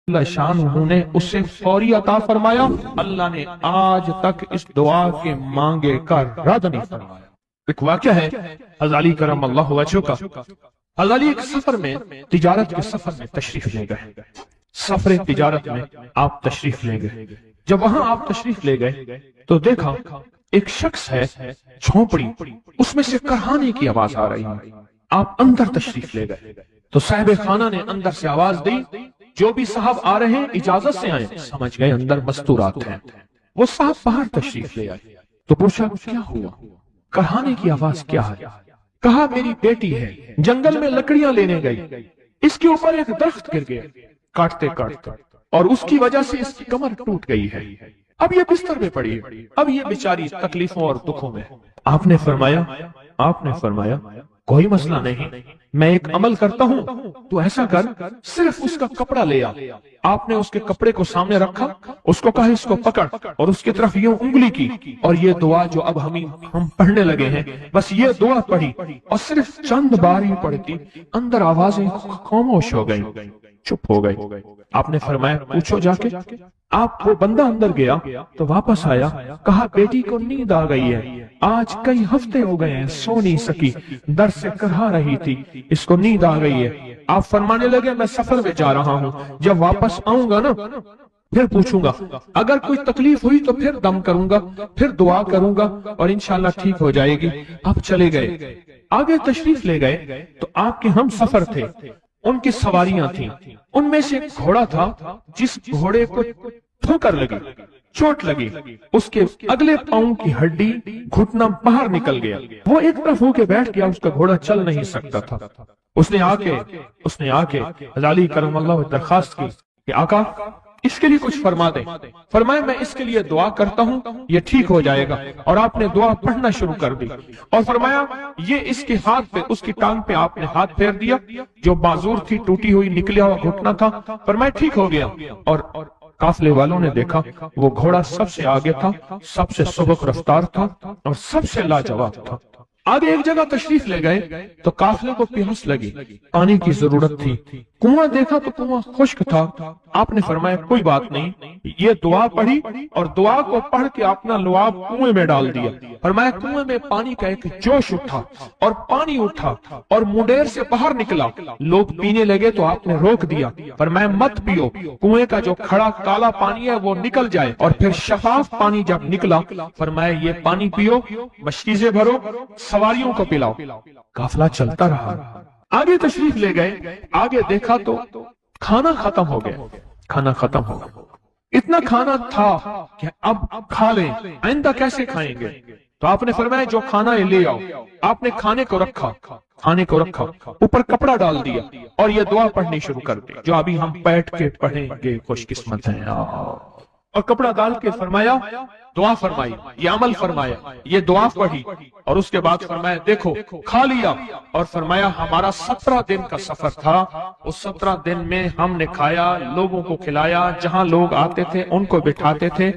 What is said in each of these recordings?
اللہ شان نے اسے فوری عطا فرمایا. اللہ نے آج تک اس دعا کے مانگے کا رد نہیں فرمایا. ایک واقعہ ہے حضرت علی کرم اللہ وجہہ کا. حضرت علی ایک سفر میں تجارت کے سفر میں تشریف لے گئے. سفر تجارت میں آپ تشریف لے گئے. جب وہاں آپ تشریف لے گئے تو دیکھا ایک شخص ہے جھونپڑی, اس میں سے کرہانے کی آواز آ رہی ہے. آپ اندر تشریف لے گئے تو صاحب خانہ نے اندر سے آواز دی, جو بھی صاحب آ رہے ہیں اجازت سے آئیں. سمجھ گئے اندر مستورات ہیں. وہ صاحب باہر تشریف لے آئے تو پوچھا کیا ہوا, کرہانے کی آواز کیا ہے؟ کہا میری بیٹی ہے, جنگل میں لکڑیاں لینے گئی, اس کے اوپر ایک درخت گر گیا کاٹتے کاٹتے, اور اس کی وجہ سے اس کی کمر ٹوٹ گئی ہے. اب یہ بستر میں پڑی ہے, اب یہ بیچاری تکلیفوں اور دکھوں میں. آپ نے فرمایا کوئی مسئلہ نہیں, میں ایک عمل کرتا ہوں, تو ایسا کر صرف اس کا کپڑا لے آ. آپ نے اس کے کپڑے کو سامنے رکھا, اس کو کہا اس کو پکڑ, اور اس کی طرف یوں انگلی کی, اور یہ دعا جو اب ہم پڑھنے لگے ہیں, بس یہ دعا پڑھی, اور صرف چند بار ہی پڑھتی اندر آوازیں خاموش ہو گئیں, چپ ہو گئی. آپ نے فرمایا پوچھو جا کے. آپ وہ بندہ اندر گیا تو واپس آیا, کہا بیٹی کو نیند آ گئی ہے, آج کئی ہفتے ہو گئے ہیں سو نہیں سکی, در سے کرہا رہی تھی, اس کو نیند آ گئی ہے. آپ فرمانے لگے میں سفر میں جا رہا ہوں, جب واپس آؤں گا نا پھر پوچھوں گا, اگر کوئی تکلیف ہوئی تو پھر دم کروں گا, پھر دعا کروں گا, اور انشاءاللہ ٹھیک ہو جائے گی. آپ چلے گئے, آگے تشریف لے گئے تو آپ کے ہم سفر تھے, ان کی سواریاں تھیں. ان میں سے ایک گھوڑا تھا جس گھوڑے کو ٹھوکر لگی, چوٹ لگی, اس کے اگلے پاؤں کی ہڈی گھٹنا باہر نکل گیا. وہ ایک طرف ہو کے بیٹھ گیا, اس کا گھوڑا چل نہیں سکتا تھا. اس نے آ کے حضرت علی کرم اللہ درخواست کی کہ آقا اس کے لیے کچھ فرما دیں. فرمایا میں اس کے لیے دعا کرتا ہوں, یہ ٹھیک ہو جائے گا. اور آپ نے دعا پڑھنا شروع کر دی, اور فرمایا یہ اس کے ہاتھ پہ, اس کی ٹانگ پہ آپ نے ہاتھ پھیر دیا, جو معذور تھی ٹوٹی ہوئی نکلیا ہوا گھٹنا تھا. فرمایا ٹھیک ہو گیا. اور قافلے والوں نے دیکھا وہ گھوڑا سب سے آگے تھا, سب سے سبک رفتار تھا, اور سب سے لاجواب تھا. آگے ایک جگہ تشریف لے گئے تو قافلے کو پیاس لگی, پانی کی ضرورت تھی. کنواں دیکھا تو کنواں خشک تھا. آپ نے فرمایا کوئی بات نہیں, یہ دعا پڑھی, اور دعا کو پڑھ کے اپنا لعاب کنویں میں ڈال دیا. فرمایا کنویں میں پانی کا ایک جوش اٹھا, اور پانی اٹھا اور منڈیر سے باہر نکلا. لوگ پینے لگے تو آپ نے روک دیا. فرمایا مت پیو, کنویں کا جو کھڑا کالا پانی ہے وہ نکل جائے, اور پھر شفاف پانی جب نکلا فرمایا یہ پانی پیو, مشکیزیں بھرو, سواریوں کو پلاؤ. قافلہ چلتا رہا. آگے تشریف لے گئے, آگے دیکھا تو کھانا ختم ہو گیا. کھانا ختم ہو گیا, اتنا کھانا تھا کہ اب کھا لیں, آئندہ کیسے کھائیں گے. تو آپ نے فرمایا جو کھانا ہے لے آؤ. آپ نے کھانے کو رکھا, اوپر کپڑا ڈال دیا, اور یہ دعا پڑھنی شروع کر دی جو ابھی ہم بیٹھ کے پڑھیں گے. خوش قسمت ہیں. اور کپڑا ڈال کے فرمایا دعا فرمائی, یہ عمل فرمایا, یہ دعا پڑھی, اور اس کے بعد فرمایا دیکھو کھا لیا. اور فرمایا ہمارا 17 دن کا سفر تھا, اس 17 دن میں ہم نے کھایا, لوگوں کو کھلایا, جہاں لوگ آتے تھے ان کو بٹھاتے تھے.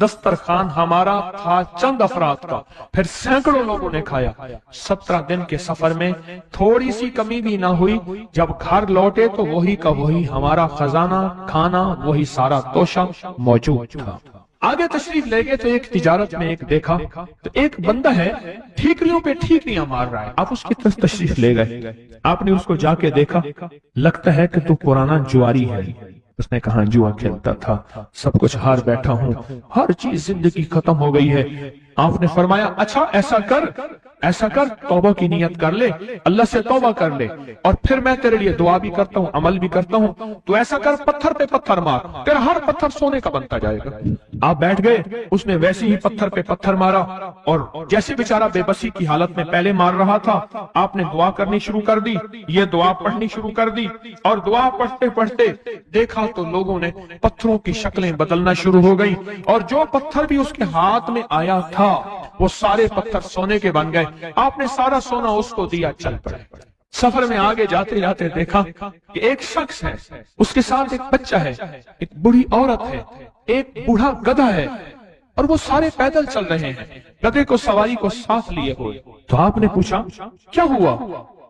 دسترخوان ہمارا تھا چند افراد کا, پھر سینکڑوں لوگوں نے کھایا. 17 دن کے سفر میں تھوڑی سی کمی بھی نہ ہوئی. جب گھر لوٹے تو وہی کا وہی ہمارا خزانہ, کھانا وہی سارا توشہ موجود تھا. آگے تشریف لے گئے تو ایک تجارت میں ایک دیکھا تو ایک بندہ ہے ٹھیکریوں پہ ٹھیکریاں مار رہا ہے. آپ اس کی طرف تشریف لے گئے, آپ نے اس کو جا کے دیکھا, لگتا ہے کہ تو پرانا جواری ہے. اس نے کہا جوا کھیلتا تھا, سب کچھ ہار بیٹھا ہوں, ہر چیز زندگی ختم ہو گئی ہے. آپ نے فرمایا اچھا ایسا کر توبہ کی نیت کر لے, اللہ سے توبہ کر لے, اور پھر میں تیرے لیے دعا بھی کرتا ہوں, عمل بھی کرتا ہوں. تو ایسا کر پتھر پہ پتھر مار, تیرا ہر پتھر سونے کا بنتا جائے گا. آپ بیٹھ گئے, اس نے ویسے ہی پتھر پہ پتھر مارا, اور جیسے بیچارہ بے بسی کی حالت میں پہلے مار رہا تھا, آپ نے دعا کرنی شروع کر دی, یہ دعا پڑھنی شروع کر دی. اور دعا پڑھتے پڑھتے دیکھا تو لوگوں نے پتھروں کی شکلیں بدلنا شروع ہو گئی, اور جو پتھر بھی اس کے ہاتھ میں آیا تھا وہ سارے پتھر سونے کے بن گئے. آپ نے سارا سونا اس کو دیا, چل پڑے. سفر میں آگے جاتے جاتے دیکھا کہ ایک شخص ہے, اس کے ساتھ ایک بچہ ہے, ایک بڑی عورت ہے, ایک بوڑھا گدھا ہے, اور وہ سارے پیدل چل رہے ہیں, گدھے کو سواری کو ساتھ لیے ہوئے. تو آپ نے پوچھا کیا ہوا.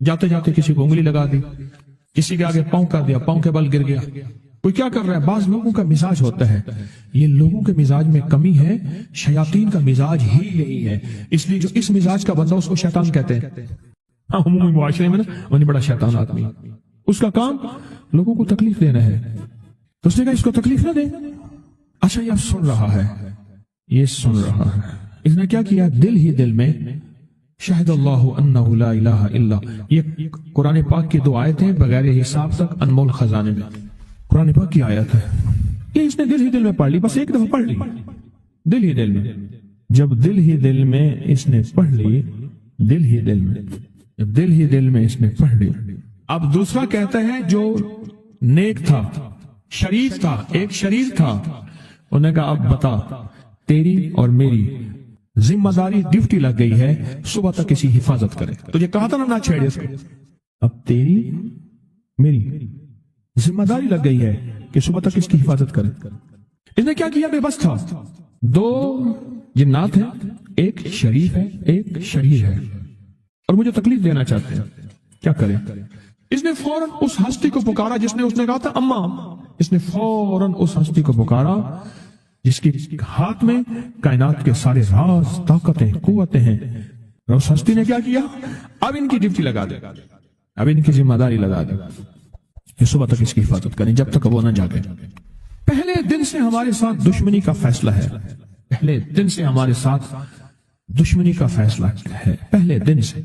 جاتے جاتے کسی کو انگلی لگا دی، کسی کے آگے پاؤں کر دیا، پاؤں کے بل گر گیا، کوئی کیا کر رہا ہے۔ بعض لوگوں کا مزاج ہوتا ہے، یہ لوگوں کے مزاج میں کمی ہے، شیاطین کا مزاج ہی یہی ہے، اس لیے جو اس مزاج کا بندہ اس کو شیطان کہتے ہیں۔ ہاں عمومی معاشرے میں نا وہ بڑا شیطان آدمی، اس کا کام لوگوں کو تکلیف دینا ہے، تو اس نے کہا اس کو تکلیف نہ دے۔ اچھا یہ اب سن رہا ہے، یہ سن رہا ہے، اس نے کیا کیا، دل ہی دل میں شاہد اللہ انہ لا الہ الا، یہ قرآن پاک کی 2 آیتیں بغیر حساب تک انمول خزانے میں، قرآن پاک کی آیت ہے، یہ اس نے دل ہی دل میں پڑھ لی، بس ایک دفعہ پڑھ لی دل ہی دل میں۔ جب دل ہی دل میں اس نے پڑھ لی، دل ہی دل میں، جب دل ہی دل میں اس نے پڑھ لی، اب دوسرا کہتا ہے جو نیک تھا، شریف تھا، ایک شریف تھا، انہوں نے کہا اب بتا، تیری اور میری ذمہ داری ڈیوٹی لگ گئی ہے، صبح تک کسی حفاظت کرے، تجھے کہا تھا نہ چھیڑے اس کو، اب تیری میری ذمہ داری لگ گئی ہے کہ صبح تک اس کی حفاظت کرے۔ اس نے کیا کیا، بے بس تھا، 2 جنات ہیں، ایک شریف ہے ایک شریر ہے، اور مجھے تکلیف دینا چاہتے ہیں، کیا کریں۔ اس نے فوراً اس ہستی کو پکارا جس نے کہا تھا اماں، اس نے فوراً اس ہستی کو پکارا جس کی ہاتھ میں کائنات کے سارے راز، طاقتیں، قوتیں ہیں، اور اس ہستی نے کیا کیا، اب ان کی ڈیوٹی لگا دے، اب ان کی ذمہ داری لگا دے کہ صبح تک اس کی حفاظت کریں جب تک وہ نہ جاگے۔ پہلے دن سے ہمارے ساتھ دشمنی کا فیصلہ ہے، پہلے دن سے ہمارے ساتھ دشمنی کا فیصلہ ہے، پہلے دن سے،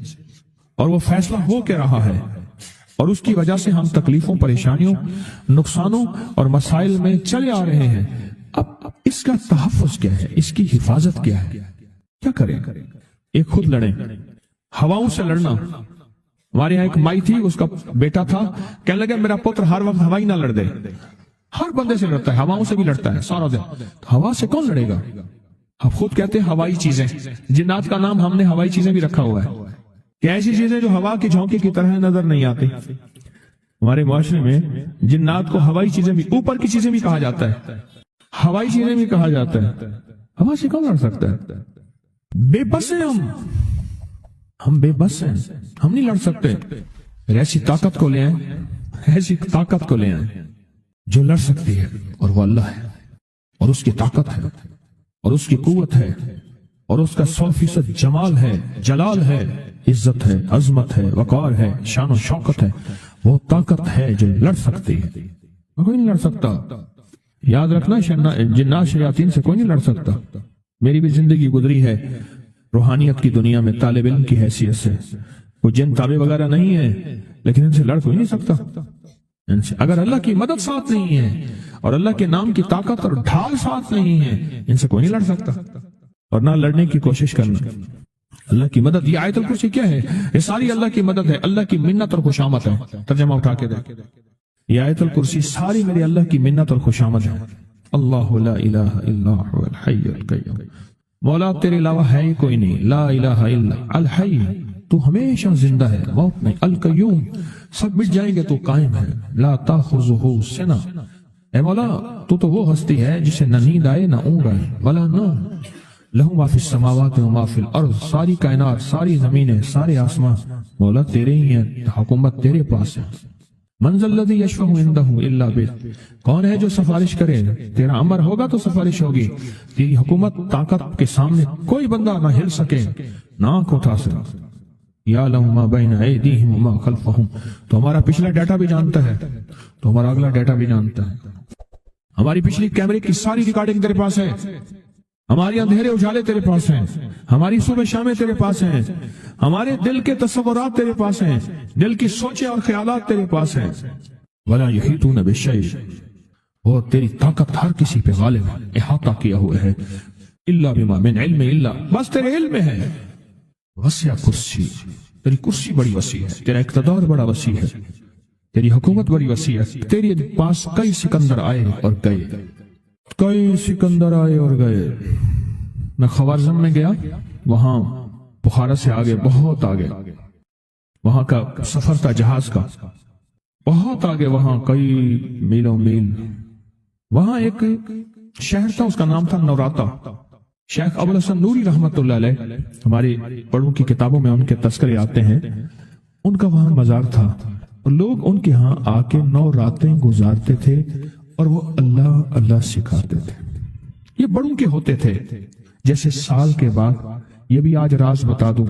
اور وہ فیصلہ ہو کے رہا ہے، اور اس کی وجہ سے ہم تکلیفوں، پریشانیوں، نقصانوں اور مسائل میں چلے آ رہے ہیں۔ اب اس کا تحفظ کیا ہے، اس کی حفاظت کیا ہے، کیا کریں۔ ایک خود لڑیں، ہواؤں سے لڑنا۔ ہمارے یہاں ایک مائی تھی، اس کا بیٹا تھا، کہنے لگا میرا پتر ہر وقت ہوائی نہ لڑ دے، ہر بندے سے لڑتا ہے، ہواؤں سے بھی لڑتا ہے سارا دن، ہوا سے کون لڑے گا۔ ہم خود کہتے ہیں ہوائی چیزیں، جنات کا نام ہم نے ہوائی چیزیں بھی رکھا ہوا ہے، کہ ایسی چیزیں جو ہوا کے جھونکے کی طرح نظر نہیں آتی۔ ہمارے معاشرے میں جنات کو ہوائی چیزیں بھی، اوپر کی چیزیں بھی کہا جاتا ہے، ہوائی چیزیں بھی کہا جاتا ہے۔ ہوا سے کون لڑ سکتا ہے، بے بس ہیں ہم بے بس ہیں، ہم نہیں لڑ سکتے۔ ایسی طاقت کو لے آئیں، ایسی طاقت کو لے آئیں جو لڑ سکتی ہے، اور وہ اللہ ہے، اور اس کی طاقت ہے، اور اس کی قوت ہے، اور اس کا 100% جمال ہے، جلال ہے، عزت ہے، عظمت ہے، وقار ہے، شان و شوکت ہے، وہ طاقت ہے جو لڑ سکتی ہے، کوئی نہیں لڑ سکتا۔ یاد رکھنا، جنات شیاطین سے کوئی نہیں لڑ سکتا۔ میری بھی زندگی گزری ہے روحانیت کی دنیا میں طالب علم کی حیثیت سے، وہ جن تابع وغیرہ نہیں ہے، لیکن ان سے لڑ کوئی نہیں سکتا۔ ان سے اگر اللہ کی مدد ساتھ نہیں ہے اور اللہ کے نام کی طاقت اور ڈھال ساتھ نہیں ہے، ان سے کوئی نہیں لڑ سکتا، اور نہ لڑنے کی کوشش کرنا۔ اللہ کی مدد، یہ آیت الکرسی کیا ہے، یہ ساری اللہ کی مدد ہے، اللہ کی منت اور خوشامد ہے۔ ترجمہ اٹھا کے دیکھ، یہ آیت الکرسی ساری میری اللہ کی منت اور خوشامد ہے۔ اللہ لا الہ الا هو الحی القیوم، مولا تیرے علاوہ ہے ہی کوئی نہیں، لا الہ الا الحی، تو ہمیشہ زندہ ہے، موت نہیں، القیوم، سب مٹ جائیں گے تو قائم ہے، لا تاخذہ سنہ، اے مولا تو وہ ہستی ہے جسے نہ نیند آئے نہ اونگ آئے، ولا نوم، لہو ما فی السماوات و ما فی الارض، ساری کائنات، ساری زمینیں، سارے آسمان مولا تیرے ہی ہیں، حکومت تیرے پاس ہے۔ من ذا الذی یشفع عندہ الا بإذنہ، کون ہے جو سفارش کرے، تیرا امر ہوگا تو سفارش ہوگی، تیری حکومت طاقت کے سامنے کوئی بندہ نہ ہل سکے، ناک اٹھا سکے۔ یعلم ما بین ایدیہم وما خلفہم، تو ہمارا پچھلا ڈیٹا بھی جانتا ہے، تو ہمارا اگلا ڈیٹا بھی جانتا ہے، ہماری پچھلی کیمرے کی ساری ریکارڈنگ تیرے پاس ہے، ہماری اندھیرے اجالے تیرے پاس ہیں، ہماری صبح شامیں تیرے پاس ہیں، ہمارے دل کے تصورات تیرے پاس ہیں، دل کی سوچیں اور خیالات تیرے پاس ہیں۔ وَلَا يُحِيطُونَ بِشَيْءٍ، اور تیری طاقت ہر کسی پہ غالب ہے، احاطہ کیا ہوا ہے، اِلَّا بِمَا مِنْ عِلْمِ اِلَّا، بس تیرے علم میں ہے۔ وسع کرسی، تیری کرسی بڑی وسیع ہے، تیرا اقتدار بڑا وسیع ہے، تیری حکومت بڑی وسیع ہے، تیرے پاس کئی سکندر آئے اور گئے، کئی سکندر آئے اور گئے۔ میں خوارزم میں گیا، وہاں بخارا سے آگے، بہت آگے، وہاں کا سفر تھا جہاز کا، بہت آگے، وہاں کئی میلوں میل، وہاں ایک شہر تھا، اس کا نام تھا نوراتا۔ شیخ ابوالحسن نوری رحمت اللہ علیہ، ہماری بڑوں کی کتابوں میں ان کے تذکرے آتے ہیں، ان کا وہاں مزار تھا اور لوگ ان کے ہاں آ کے 9 راتیں گزارتے تھے اور وہ اللہ اللہ سکھاتے تھے. یہ بڑوں کے ہوتے تھے. جیسے سال کے بعد، یہ بھی آج راز بتا دوں،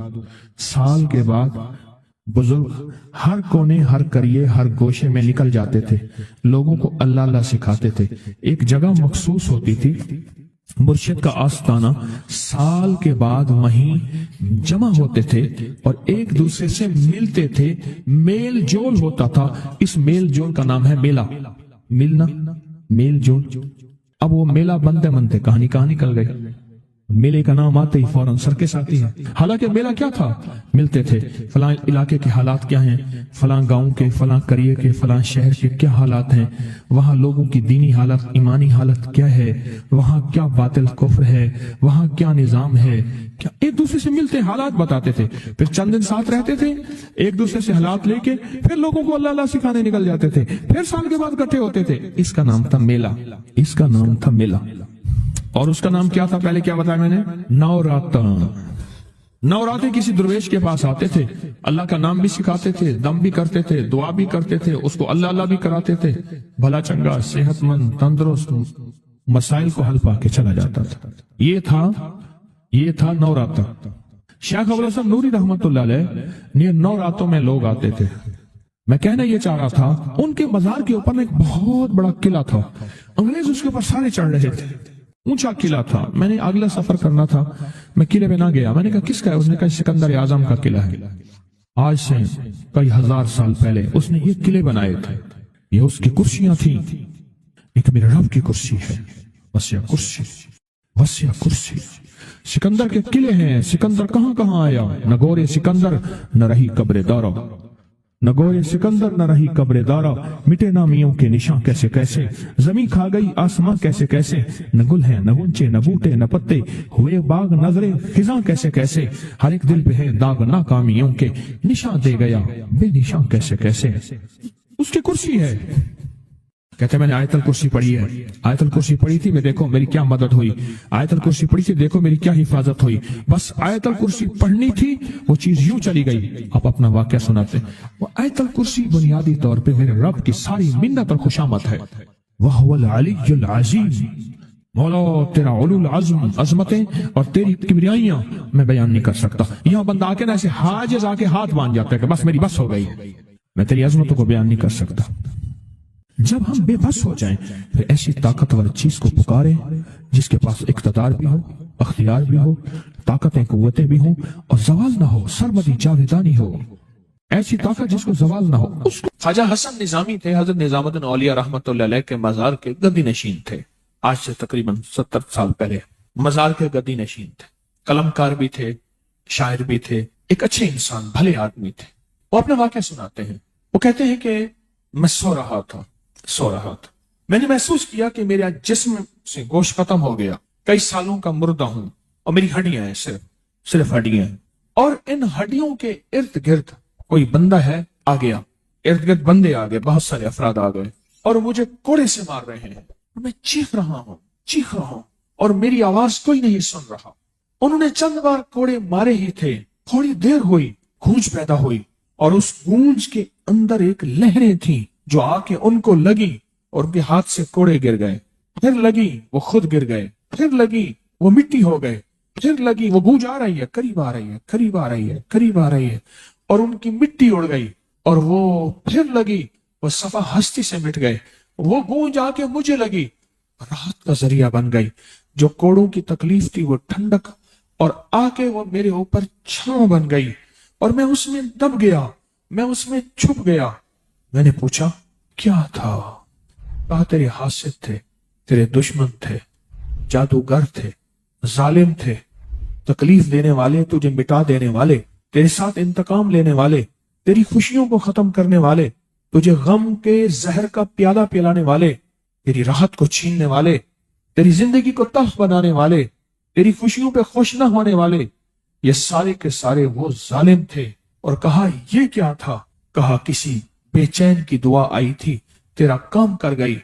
سال کے بعد بزرگ ہر کونے، ہر کریے، ہر گوشے میں نکل جاتے تھے، لوگوں کو اللہ اللہ سکھاتے تھے. ایک جگہ مخصوص ہوتی تھی، مرشد کا آستانہ، سال کے بعد وہیں جمع ہوتے تھے اور ایک دوسرے سے ملتے تھے، میل جول ہوتا تھا. اس میل جول کا نام ہے میلہ. ملنا، میل جول. اب وہ میلہ بنتے بنتے کہانی نکل گئی. میلے کا نام آتے ہی فوراً سرکس آتی ہے. حالانکہ میلہ کیا تھا؟ ملتے تھے، فلاں علاقے کے حالات کیا ہیں، فلاں گاؤں کے، فلاں قریے کے، فلاں شہر کے کیا حالات ہیں، وہاں لوگوں کی دینی حالت، ایمانی حالت کیا ہے، وہاں کیا باطل کفر ہے، وہاں کیا نظام ہے، کیا. ایک دوسرے سے ملتے، حالات بتاتے تھے، پھر چند دن ساتھ رہتے تھے، ایک دوسرے سے حالات لے کے پھر لوگوں کو اللہ اللہ سکھانے نکل جاتے تھے، پھر سال کے بعد اکٹھے ہوتے تھے. اس کا نام تھا میلہ. اس کا نام تھا میلہ. اور اس کا نام کیا تھا؟ پہلے کیا بتایا میں نے؟ 9 راتیں. 9 راتیں کسی درویش کے پاس آتے تھے، اللہ کا نام بھی سکھاتے تھے، دم بھی کرتے تھے، دعا بھی کرتے تھے، اس کو اللہ اللہ بھی کراتے تھے. بھلا چنگا، صحت مند، تندرست، مسائل کو حل پا کے چلا جاتا تھا. یہ تھا 9 راتیں. شیخ ابو الحسن نوری رحمت اللہ علیہ یہ 9 راتوں میں لوگ آتے تھے. میں کہنا یہ چاہ رہا تھا، ان کے مزار کے اوپر ایک بہت بڑا قلعہ تھا، انگریز اس کے اوپر سارے چڑھ رہے تھے. اونچا قلعہ تھا. میں نے اگلا سفر کرنا تھا، میں قلعے پہ نہ گیا. میں نے کہا کس کا ہے؟ اس نے کہا سکندر اعظم کا قلعہ ہے. آج سے کئی ہزار سال پہلے اس نے یہ قلعے بنائے تھے. یہ اس کی کرسیاں تھیں. ایک میرے رب کی کرسی ہے، وسیع کرسی، وسیع کرسی. سکندر کے قلعے ہیں. سکندر کہاں کہاں آیا؟ نہ گورے سکندر نہ رہی قبر دارا، نہ گورے سکندر نہ رہی قبر دارا. مٹے نامیوں کے نشاں کیسے کیسے، زمین کھا گئی آسماں کیسے کیسے. نہ گل ہیں نہ گنچے نہ بوٹے نہ پتے، ہوئے باغ نظرے خزاں کیسے کیسے. ہر ایک دل پہ ہے داغ ناکامیوں کے، نشاں دے گیا بے نشاں کیسے کیسے. اس کی کرسی ہے. کہتے ہیں میں نے آیت الکرسی پڑھی ہے. آیت الکرسی پڑھی تھی میں، دیکھو میری کیا مدد ہوئی. آیت الکرسی پڑھی تھی، دیکھو میری کیا حفاظت ہوئی. بس آیت الکرسی پڑھنی تھی، وہ چیز یوں چلی گئی. آپ اپنا واقعہ سناتے. وہ آیت الکرسی بنیادی طور پہ میرے رب کی ساری منت اور خوشامد ہے. وَهُوَ الْعَلِيُّ الْعَظِيمُ. مولا تیرا علو العظم، عظمتیں اور تیری کبریائیاں میں بیان نہیں کر سکتا. یہاں بندہ آ کے نا ایسے حاجز آ کے ہاتھ باندھ جاتا ہے کہ بس میری بس ہو گئی، میں تیری عظمتوں کو بیان نہیں کر سکتا. جب ہم بے بس ہو جائیں پھر ایسی طاقتور چیز کو پکاریں جس کے پاس اقتدار بھی ہو، اختیار بھی ہو، طاقتیں قوتیں بھی ہوں اور زوال نہ ہو، سرمدی جاویدانی ہو. ایسی طاقت جس کو زوال نہ ہو. اس کو خواجہ حسن نظامی تھے، حضرت نظام الدین اولیاء رحمت اللہ علیہ کے مزار کے گدی نشین تھے. آج سے تقریباً 70 سال پہلے مزار کے گدی نشین تھے. قلم کار بھی تھے، شاعر بھی تھے، ایک اچھے انسان، بھلے آدمی تھے. وہ اپنا واقعہ سناتے ہیں. وہ کہتے ہیں کہ میں سو رہا تھا. میں نے محسوس کیا کہ میرا جسم سے گوشت ختم ہو گیا. کئی سالوں کا مردہ ہوں اور میری ہڈیاں ہیں، صرف ہڈیاں ہیں. اور ان ہڈیوں کے ارد گرد کوئی بندہ ہے آ گیا. ارد گرد بندے آ گئے، بہت سارے افراد آ گئے اور مجھے کوڑے سے مار رہے ہیں. میں چیخ رہا ہوں اور میری آواز کوئی نہیں سن رہا. انہوں نے چند بار کوڑے مارے ہی تھے. تھوڑی دیر ہوئی، گونج پیدا ہوئی اور اس گونج کے اندر ایک لہریں تھیں جو آ کے ان کو لگی اور ان کے ہاتھ سے کوڑے گر گئے. پھر لگی وہ خود گر گئے. پھر لگی وہ مٹی ہو گئے. پھر لگی وہ گونج آ رہی ہے، قریب آ رہی ہے، قریب آ رہی ہے، قریب آ رہی ہے اور ان کی مٹی اڑ گئی. اور وہ پھر لگی، وہ صفحہ ہستی سے مٹ گئے. وہ گونج آ کے مجھے لگی، راحت کا ذریعہ بن گئی. جو کوڑوں کی تکلیف تھی وہ ٹھنڈک اور آ کے وہ میرے اوپر چھاؤں بن گئی اور میں اس میں دب گیا، میں اس میں چھپ گیا. میں نے پوچھا کیا تھا؟ کہا تیرے حاسد تھے، تیرے دشمن تھے، جادوگر تھے، ظالم تھے، تکلیف دینے والے، تجھے مٹا دینے والے، تیرے ساتھ انتقام لینے والے، تیری خوشیوں کو ختم کرنے والے، تجھے غم کے زہر کا پیالہ پلانے والے، تیری راحت کو چھیننے والے، تیری زندگی کو تلخ بنانے والے، تیری خوشیوں پہ خوش نہ ہونے والے، یہ سارے کے سارے وہ ظالم تھے. اور کہا یہ کیا تھا؟ کہا کسی بے چین کی دعا آئی تھی، تیرا کام کر گئی.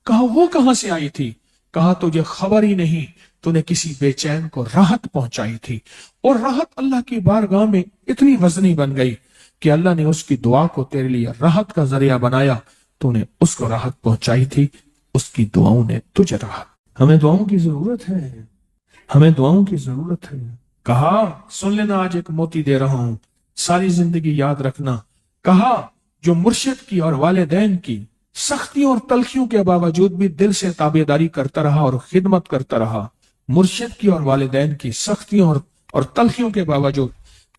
کہا وہ کہاں سے آئی تھی؟ کہا تجھے خبر ہی نہیں، تو نے کسی بے چین کو راحت پہنچائی تھی اور راحت اللہ کی بارگاہ میں اتنی وزنی بن گئی کہ اللہ نے اس کی دعا کو تیرے لیے راحت کا ذریعہ بنایا، تو نے اس کو راحت پہنچائی تھی، اس کی دعاؤں نے تجھے راحت۔ ہمیں دعاؤں کی ضرورت ہے، ہمیں دعاؤں کی ضرورت ہے۔ کہا سن لینا، آج ایک موتی دے رہا ہوں، ساری زندگی یاد رکھنا۔ کہا جو مرشد کی اور والدین کی سختیوں اور تلخیوں کے باوجود بھی دل سے تابعداری کرتا رہا اور خدمت کرتا رہا، مرشد کی اور والدین کی سختیوں اور تلخیوں کے باوجود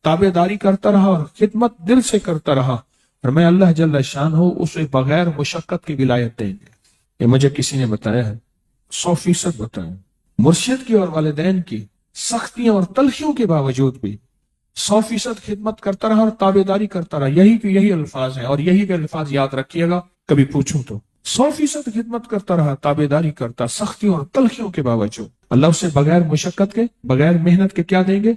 تابعداری کرتا رہا اور خدمت دل سے کرتا رہا، اور میں اللہ جل شان ہو اسے بغیر مشقت کی ولایت دیں گے۔ یہ مجھے کسی نے بتایا ہے، 100% بتایا۔ مرشد کی اور والدین کی سختیوں اور تلخیوں کے باوجود بھی 100% خدمت کرتا رہا اور تابعداری کرتا رہا۔ یہی الفاظ ہیں، اور یہی کے الفاظ یاد رکھیے گا کبھی پوچھوں تو۔ 100% خدمت کرتا رہا، تابعداری کرتا، سختیوں اور تلخیوں کے باوجود۔ اللہ اسے بغیر مشقت کے، بغیر محنت کے کیا دیں گے؟